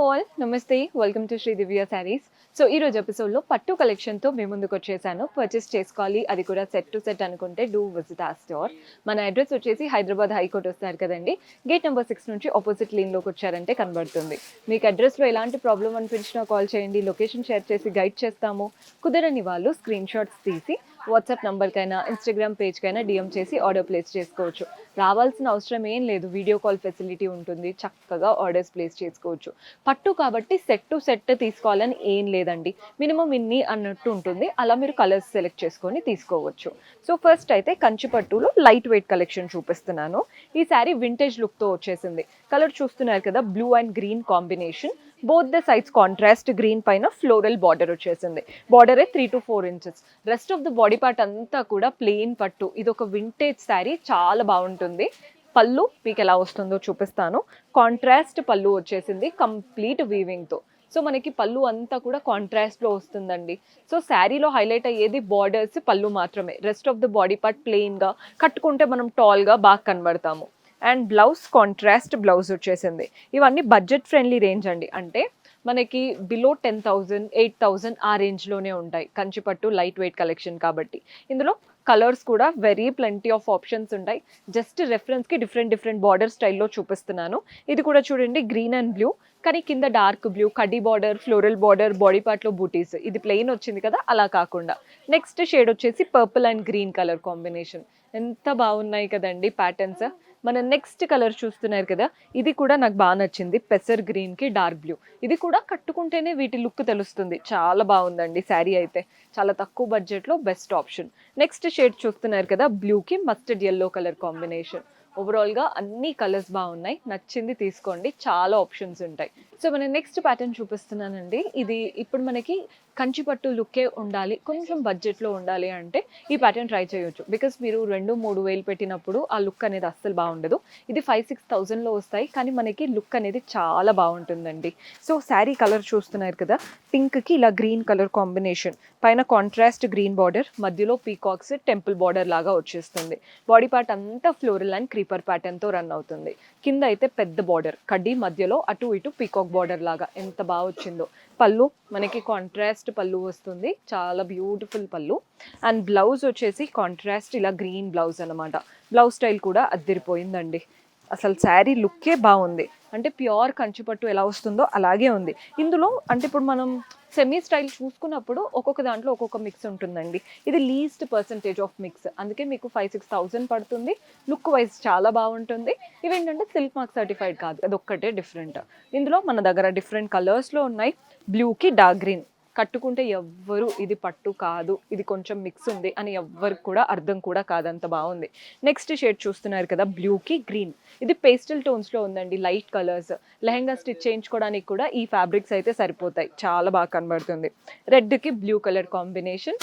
All నమస్తే welcome to Shri Divya sarees. So ఈ రోజు ఎపిసోడ్లో పట్టు కలెక్షన్తో మేము ముందుకు వచ్చేసాను. పర్చేస్ చేసుకోవాలి అది కూడా సెట్ టు సెట్ అనుకుంటే డూ విజిట్ ఆ స్టోర్. మన అడ్రస్ వచ్చేసి హైదరాబాద్ హైకోర్ట్ వస్తారు కదండి, గేట్ నెంబర్ 6 నుంచి ఆపోజిట్ లేన్లోకి వచ్చారంటే కనబడుతుంది. మీకు అడ్రస్లో ఎలాంటి ప్రాబ్లం అనిపించినా కాల్ చేయండి, లొకేషన్ షేర్ చేసి గైడ్ చేస్తాము. కుదరని వాళ్ళు స్క్రీన్ షాట్స్ తీసి వాట్సాప్ నంబర్కైనా ఇన్స్టాగ్రామ్ పేజ్కైనా డిఎం చేసి ఆర్డర్ ప్లేస్ చేసుకోవచ్చు. రావాల్సిన అవసరం ఏం లేదు, వీడియో కాల్ ఫెసిలిటీ ఉంటుంది, చక్కగా ఆర్డర్స్ ప్లేస్ చేసుకోవచ్చు. పట్టు కాబట్టి సెట్ టు సెట్ తీసుకోవాలని ఏం లేదండి, మినిమం ఇన్ని అన్నట్టు ఉంటుంది. అలా మీరు కలర్స్ సెలెక్ట్ చేసుకొని తీసుకోవచ్చు. సో ఫస్ట్ అయితే కంచి పట్టులో లైట్ వెయిట్ కలెక్షన్ చూపిస్తున్నాను. ఈ శారీ వింటేజ్ లుక్తో వచ్చేసింది. కలర్ చూస్తున్నారు కదా, blue and green combination. Both the sides contrast green పైన ఫ్లోరల్ బార్డర్ వచ్చేసింది. బార్డరే 3 to 4 inches. Rest of the body part అంతా కూడా ప్లెయిన్ పట్టు. ఇది ఒక వింటేజ్ శారీ, చాలా బాగుంటుంది. పళ్ళు మీకు ఎలా వస్తుందో చూపిస్తాను. కాంట్రాస్ట్ పళ్ళు వచ్చేసింది కంప్లీట్ వీవింగ్తో. సో మనకి పళ్ళు అంతా కూడా కాంట్రాస్ట్లో వస్తుందండి. సో శారీలో హైలైట్ అయ్యేది బార్డర్స్, పళ్ళు మాత్రమే. Rest of the body part ప్లెయిన్గా కట్టుకుంటే మనం టాల్గా బాగా కనబడతాము. అండ్ బ్లౌజ్ కాంట్రాస్ట్ బ్లౌజ్ వచ్చేసింది. ఇవన్నీ బడ్జెట్ ఫ్రెండ్లీ రేంజ్ అండి, అంటే మనకి బిలో 10,000 8,000 ఆ రేంజ్లోనే ఉంటాయి. కంచిపట్టు లైట్ వెయిట్ కలెక్షన్ కాబట్టి ఇందులో కలర్స్ కూడా వెరీ ప్లెంటీ ఆఫ్ ఆప్షన్స్ ఉంటాయి. జస్ట్ రెఫరెన్స్కి డిఫరెంట్ బార్డర్ స్టైల్లో చూపిస్తున్నాను. ఇది కూడా చూడండి, గ్రీన్ అండ్ బ్లూ, కానీ కింద డార్క్ బ్లూ, కడ్డీ బార్డర్, ఫ్లోరల్ బార్డర్, బాడీ పార్ట్లో బూటీస్. ఇది ప్లెయిన్ వచ్చింది కదా, అలా కాకుండా. నెక్స్ట్ షేడ్ వచ్చేసి purple and green colour combination. ఎంత బాగున్నాయి కదండి ప్యాటర్న్స్. మన నెక్స్ట్ కలర్ చూస్తున్నారు కదా, ఇది కూడా నాకు బాగా నచ్చింది. పెసర్ గ్రీన్కి డార్క్ బ్లూ. ఇది కూడా కట్టుకుంటేనే వీటి లుక్ తెలుస్తుంది. చాలా బాగుందండి శారీ అయితే. చాలా తక్కువ బడ్జెట్లో బెస్ట్ ఆప్షన్. నెక్స్ట్ షేడ్ చూస్తున్నారు కదా, బ్లూకి మస్టర్డ్ ఎల్లో కలర్ కాంబినేషన్. ఓవరాల్గా అన్ని కలర్స్ బాగున్నాయి, నచ్చింది తీసుకోండి, చాలా ఆప్షన్స్ ఉంటాయి. సో మన నెక్స్ట్ ప్యాటర్న్ చూపిస్తున్నానండి. ఇది ఇప్పుడు మనకి కంచిపట్టు లుక్కే ఉండాలి, కొంచెం బడ్జెట్లో ఉండాలి అంటే ఈ ప్యాటర్న్ ట్రై చేయొచ్చు. బికాస్ మీరు 2-3 వేలు పెట్టినప్పుడు ఆ లుక్ అనేది అస్సలు బాగుండదు. ఇది 5-6,000లో వస్తాయి, కానీ మనకి లుక్ అనేది చాలా బాగుంటుందండి. సో శారీ కలర్ చూస్తున్నారు కదా, పింక్కి ఇలా గ్రీన్ కలర్ కాంబినేషన్, పైన కాంట్రాస్ట్ గ్రీన్ బార్డర్, మధ్యలో పీకాక్స్ టెంపుల్ బార్డర్ లాగా వచ్చేస్తుంది. బాడీ పార్ట్ అంతా ఫ్లోరల్ అండ్ క్రీపర్ ప్యాటర్న్తో రన్ అవుతుంది. కింద అయితే పెద్ద బార్డర్, కడ్డీ మధ్యలో అటు ఇటు పీకాక్ బార్డర్ లాగా ఎంత బాగా వచ్చిందో. పళ్ళు మనకి కాంట్రాస్ట్ పళ్ళు వస్తుంది, చాలా బ్యూటిఫుల్ పళ్ళు. అండ్ బ్లౌజ్ వచ్చేసి కాంట్రాస్ట్ ఇలా గ్రీన్ బ్లౌజ్ అనమాట. బ్లౌజ్ స్టైల్ కూడా అద్దరిపోయిందండి. అసలు శారీ లుక్కే బాగుంది, అంటే ప్యూర్ కంచిపట్టు ఎలా వస్తుందో అలాగే ఉంది. ఇందులో అంటే ఇప్పుడు మనం సెమీ స్టైల్ చూసుకున్నప్పుడు ఒక్కొక్క దాంట్లో ఒక్కొక్క మిక్స్ ఉంటుందండి. ఇది లీస్ట్ పర్సంటేజ్ ఆఫ్ మిక్స్, అందుకే మీకు 5-6,000 పడుతుంది. లుక్ వైజ్ చాలా బాగుంటుంది. ఇవేంటంటే సిల్క్ మార్క్ సర్టిఫైడ్ కాదు, అది ఒక్కటే డిఫరెంట్. ఇందులో మన దగ్గర డిఫరెంట్ కలర్స్లో ఉన్నాయి. బ్లూకి డార్క్ గ్రీన్, కట్టుకుంటే ఎవ్వరు ఇది పట్టు కాదు, ఇది కొంచెం మిక్స్ ఉంది అని ఎవ్వరికి కూడా అర్థం కూడా కాదంత బాగుంది. నెక్స్ట్ షేడ్ చూస్తున్నారు కదా, బ్లూకి గ్రీన్. ఇది పేస్టల్ టోన్స్లో ఉందండి, లైట్ కలర్స్. లెహంగా స్టిచ్ చేయించుకోవడానికి కూడా ఈ ఫ్యాబ్రిక్స్ అయితే సరిపోతాయి, చాలా బాగా కనబడుతుంది. రెడ్కి బ్లూ కలర్ కాంబినేషన్.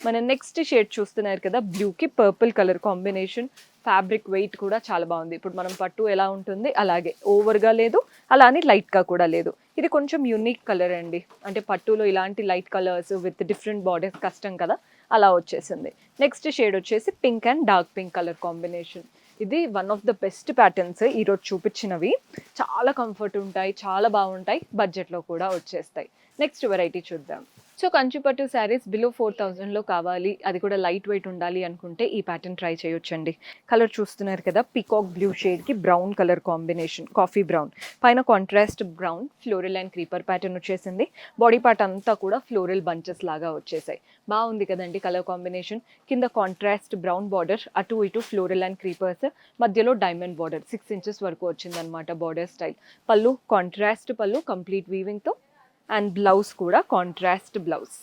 మన నెక్స్ట్ షేడ్ చూస్తున్నారు కదా, బ్లూకి purple colour combination. Fabric weight కూడా చాలా బాగుంది. ఇప్పుడు మనం పట్టు ఎలా ఉంటుంది అలాగే, ఓవర్గా లేదు, అలా అని లైట్గా కూడా లేదు. ఇది కొంచెం యూనిక్ కలర్ అండి, అంటే పట్టులో ఇలాంటి light colours with different borders కష్టం కదా, అలా వచ్చేసింది. నెక్స్ట్ షేడ్ వచ్చేసి pink and dark pink colour combination. ఇది one of the best patterns ఈరోజు చూపించినవి. చాలా కంఫర్ట్ ఉంటాయి, చాలా బాగుంటాయి, బడ్జెట్లో కూడా వచ్చేస్తాయి. నెక్స్ట్ వెరైటీ చూద్దాం. సో కంచిపట్టు శారీస్ బిలో 4,000లో కావాలి, అది కూడా లైట్ వెయిట్ ఉండాలి అనుకుంటే ఈ ప్యాటర్న్ ట్రై చేయొచ్చండి. కలర్ చూస్తున్నారు కదా, పీకాక్ బ్లూ షేడ్కి brown colour combination, coffee brown, పైన contrast brown, floral and creeper pattern వచ్చేసింది. బాడీ పార్ట్ అంతా కూడా ఫ్లోరల్ బంచెస్ లాగా వచ్చేసాయి. బాగుంది కదండి కలర్ కాంబినేషన్. కింద కాంట్రాస్ట్ బ్రౌన్ బార్డర్, అటు ఇటు ఫ్లోరల్ అండ్ క్రీపర్స్, మధ్యలో డైమండ్ బార్డర్ 6 inches వరకు వచ్చిందనమాట బార్డర్ స్టైల్. పళ్ళు కాంట్రాస్ట్ పళ్ళు కంప్లీట్ వీవింగ్తో. అండ్ బ్లౌజ్ కూడా contrast blouse.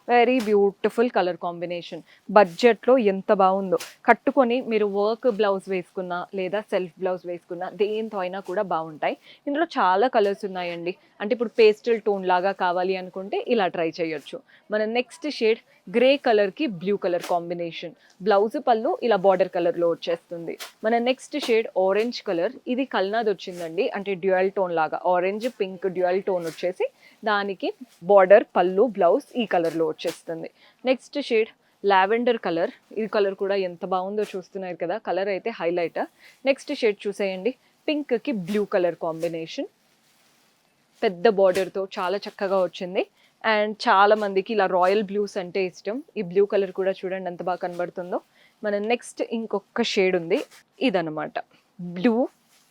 Very beautiful colour combination. బడ్జెట్లో ఎంత బాగుందో. కట్టుకొని మీరు వర్క్ బ్లౌజ్ వేసుకున్నా లేదా సెల్ఫ్ బ్లౌజ్ వేసుకున్నా దేంతో అయినా కూడా బాగుంటాయి. ఇందులో చాలా కలర్స్ ఉన్నాయండి, అంటే ఇప్పుడు పేస్టల్ టోన్ లాగా కావాలి అనుకుంటే ఇలా ట్రై చేయొచ్చు. మన నెక్స్ట్ షేడ్ గ్రే కలర్కి బ్లూ కలర్ కాంబినేషన్. బ్లౌజ్ పళ్ళు ఇలా బార్డర్ కలర్లో వచ్చేస్తుంది. మన నెక్స్ట్ షేడ్ ఆరెంజ్ కలర్. ఇది కల్నాది వచ్చిందండి, అంటే డ్యూయల్ టోన్ లాగా, ఆరెంజ్ పింక్ డ్యూయల్ టోన్ వచ్చేసి దానికి బార్డర్ పళ్ళు బ్లౌజ్ ఈ కలర్లో వచ్చేస్తుంది. Next shade lavender colour. ఈ కలర్ కూడా ఎంత బాగుందో చూస్తున్నారు కదా, కలర్ అయితే హైలైట్. నెక్స్ట్ షేడ్ చూసేయండి, పింక్కి బ్లూ కలర్ కాంబినేషన్. పెద్ద బార్డర్తో చాలా చక్కగా వచ్చింది. అండ్ చాలా మందికి ఇలా రాయల్ బ్లూస్ అంటే ఇష్టం. ఈ బ్లూ కలర్ కూడా చూడండి ఎంత బాగా కనబడుతుందో. మన నెక్స్ట్ ఇంకొక షేడ్ ఉంది, ఇదనమాట బ్లూ,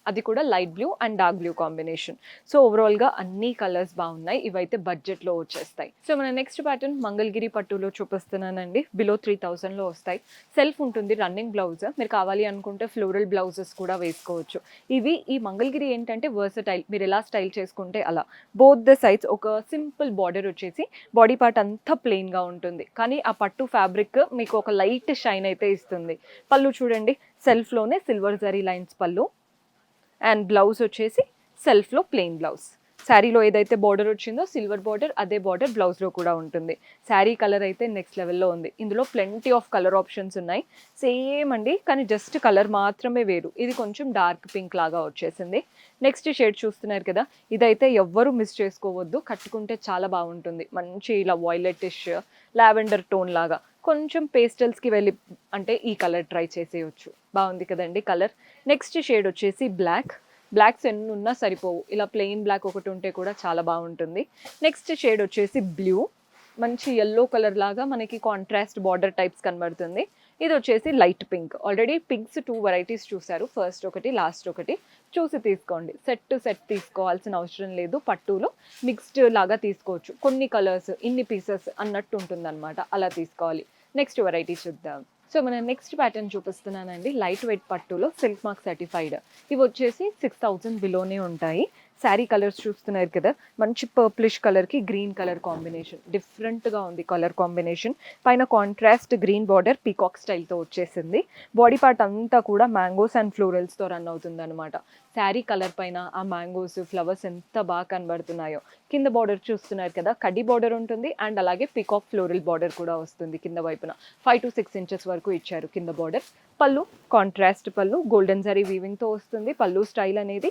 అది కూడా light blue and dark blue combination. So ఓవరాల్గా అన్ని కలర్స్ బాగున్నాయి. ఇవైతే బడ్జెట్లో వచ్చేస్తాయి. సో మన నెక్స్ట్ ప్యాటర్న్ మంగళగిరి పట్టులో చూపిస్తున్నానండి. బిలో 3000లో వస్తాయి. సెల్ఫ్ ఉంటుంది, రన్నింగ్ బ్లౌజ్. మీరు కావాలి అనుకుంటే ఫ్లోరల్ బ్లౌజెస్ కూడా వేసుకోవచ్చు. ఇవి ఈ మంగళగిరి ఏంటంటే వర్సటైల్, మీరు ఎలా స్టైల్ చేసుకుంటే అలా. బోత్ ద సైడ్స్ ఒక సింపుల్ బార్డర్ వచ్చేసి బాడీ పార్ట్ అంతా ప్లెయిన్గా ఉంటుంది, కానీ ఆ పట్టు ఫ్యాబ్రిక్ మీకు ఒక లైట్ షైన్ అయితే ఇస్తుంది. పళ్ళు చూడండి, సెల్ఫ్లోనే సిల్వర్ జరీ లైన్స్ పళ్ళు. అండ్ బ్లౌజ్ వచ్చేసి సెల్ఫ్లో ప్లెయిన్ బ్లౌజ్. శారీలో ఏదైతే బార్డర్ వచ్చిందో సిల్వర్ బార్డర్, అదే బార్డర్ బ్లౌజ్లో కూడా ఉంటుంది. శారీ కలర్ అయితే నెక్స్ట్ లెవెల్లో ఉంది. ఇందులో ప్లెంటీ ఆఫ్ కలర్ ఆప్షన్స్ ఉన్నాయి. సేమ్ అండి, కానీ జస్ట్ కలర్ మాత్రమే వేరు. ఇది కొంచెం డార్క్ పింక్ లాగా వచ్చేసింది. నెక్స్ట్ షేడ్ చూస్తున్నారు కదా, ఇదైతే ఎవ్వరూ మిస్ చేసుకోవద్దు. కట్టుకుంటే చాలా బాగుంటుంది. మంచి ఇలా వాయిలెటిష్ లావెండర్ టోన్ లాగా, కొంచెం పేస్టల్స్కి వెళ్ళి అంటే ఈ కలర్ ట్రై చేసేయచ్చు. బాగుంది కదండి కలర్. నెక్స్ట్ షేడ్ వచ్చేసి బ్లాక్స్ ఎన్ని ఉన్నా సరిపోవు, ఇలా ప్లెయిన్ బ్లాక్ ఒకటి ఉంటే కూడా చాలా బాగుంటుంది. నెక్స్ట్ షేడ్ వచ్చేసి బ్లూ, మంచి ఎల్లో కలర్ లాగా మనకి కాంట్రాస్ట్ బార్డర్ టైప్స్ కనబడుతుంది. ఇది వచ్చేసి light pink. Already pinks 2 varieties చూసారు, ఫస్ట్ ఒకటి లాస్ట్ ఒకటి. చూసి తీసుకోండి. సెట్ తీసుకోవాల్సిన అవసరం లేదు. పట్టులో మిక్స్డ్ లాగా తీసుకోవచ్చు. కొన్ని కలర్స్ ఇన్ని పీసెస్ అన్నట్టు ఉంటుంది అనమాట, అలా తీసుకోవాలి. నెక్స్ట్ వెరైటీ చూద్దాం. సో మన నెక్స్ట్ ప్యాటర్న్ చూపిస్తున్నానండి. లైట్ వెయిట్ పట్టులో సిల్క్ మార్క్ సర్టిఫైడ్. ఇవి వచ్చేసి 6000 బిలోనే ఉంటాయి. శారీ కలర్స్ చూస్తున్నారు కదా, మంచి పర్ప్లిష్ కలర్కి గ్రీన్ కలర్ కాంబినేషన్, డిఫరెంట్గా ఉంది కలర్ కాంబినేషన్. పైన కాంట్రాస్ట్ గ్రీన్ బార్డర్ పీకాక్ స్టైల్తో వచ్చేసింది. బాడీ పార్ట్ అంతా కూడా మ్యాంగోస్ అండ్ ఫ్లోరల్స్తో రన్ అవుతుంది అనమాట. శారీ కలర్ పైన ఆ మ్యాంగోస్ ఫ్లవర్స్ ఎంత బాగా కనబడుతున్నాయో. కింద బార్డర్ చూస్తున్నారు కదా, కడ్డీ బార్డర్ ఉంటుంది అండ్ అలాగే పీకాక్ ఫ్లోరల్ బార్డర్ కూడా వస్తుంది కింద వైపున. 5 to 6 ఇంచెస్ వరకు ఇచ్చారు కింద బార్డర్. పళ్ళు కాంట్రాస్ట్ పళ్ళు, గోల్డెన్ జరీ వీవింగ్తో వస్తుంది పళ్ళు స్టైల్ అనేది.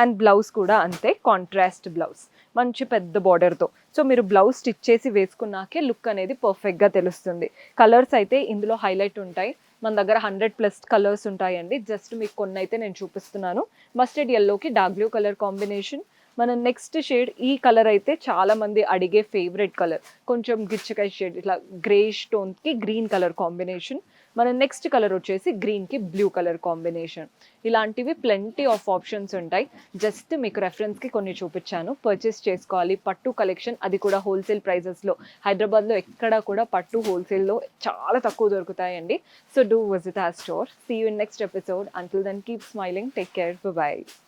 అండ్ బ్లౌజ్ కూడా అంతే, కాంట్రాస్ట్ బ్లౌజ్, మంచి పెద్ద బార్డర్తో. సో మీరు బ్లౌజ్ స్టిచ్ చేసి వేసుకున్నాకే లుక్ అనేది పర్ఫెక్ట్గా తెలుస్తుంది. కలర్స్ అయితే ఇందులో హైలైట్ ఉంటాయి. మన దగ్గర 100+ కలర్స్ ఉంటాయండి. జస్ట్ మీకు కొన్ని అయితే నేను చూపిస్తున్నాను. మస్టర్డ్ ఎల్లోకి డార్క్ బ్లూ కలర్ కాంబినేషన్. మన నెక్స్ట్ షేడ్, ఈ కలర్ అయితే చాలా మంది అడిగే ఫేవరెట్ కలర్, కొంచెం గిచ్చకాయ షేడ్, ఇట్లా గ్రేష్ టోన్కి గ్రీన్ కలర్ కాంబినేషన్. మన నెక్స్ట్ కలర్ వచ్చేసి గ్రీన్కి బ్లూ కలర్ కాంబినేషన్. ఇలాంటివి ప్లెంటీ ఆఫ్ ఆప్షన్స్ ఉంటాయి. జస్ట్ మీకు రెఫరెన్స్కి కొన్ని చూపించాను. పర్చేస్ చేసుకోవాలి పట్టు కలెక్షన్, అది కూడా హోల్సేల్ ప్రైజెస్లో. హైదరాబాద్లో ఎక్కడా కూడా పట్టు హోల్సేల్లో చాలా తక్కువ దొరుకుతాయండి. So do visit our store. See you in next episode. Until then, keep smiling. Take care. Bye-bye.